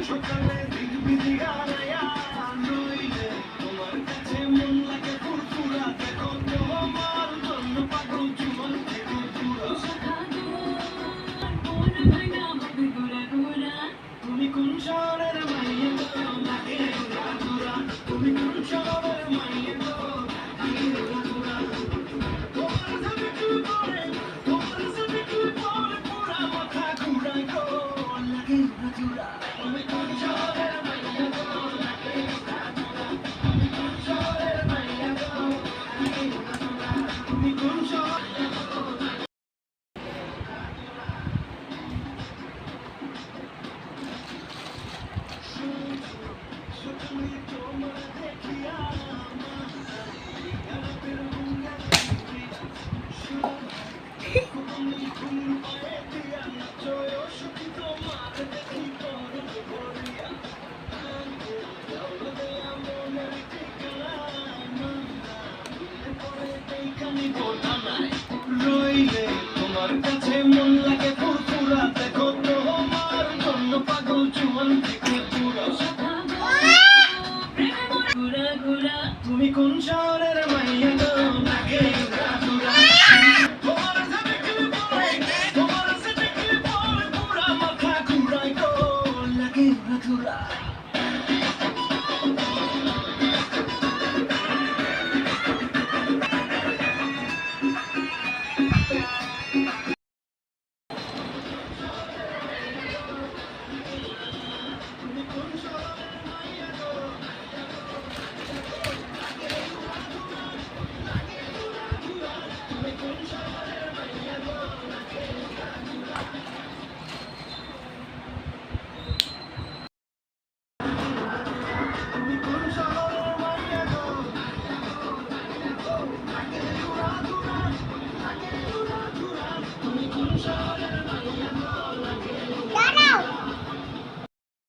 সকালে দিক বিদিয়া রায়া নইলে তোমার কাছে মন লাগে ফুরফুরা দেখো তোমার জন্য পাগল জীবন থেকে পুরা তুমি কোন শহরের মাইয়া গো লাগে ঘুরা তুমি কোন শহরের মাইয়া গো লাগে ঘুরা তোমার সাথে কি করে তোমার সাথে কি করে পুরা মাথা ঘুরাই গো লাগে ঘুরা তুমি কোন শহরের মাইয়া গো লাগে ঘুরা তুমি কোন শহরের মাইয়া গো লাগে ঘুরা তুমি কোন শহরের রইলে তোমার কাছে মন লাগে ফুরফুরা দেখো তোমার জন্য পাগল জীবন থেকে পুরা তুমি কোন শহরের মাইয়া গো লাগে ঘুরা তোমার সাথে কি বলে তোমার সাথে কি বলে পুরা মাথা ঘুরাই গো লাগে ঘুরা তুমি কোন শহরের মাইয়া গো তুমি কোন শহরের মাইয়া গো তুমি কোন শহরের মাইয়া গো তুমি কোন শহরের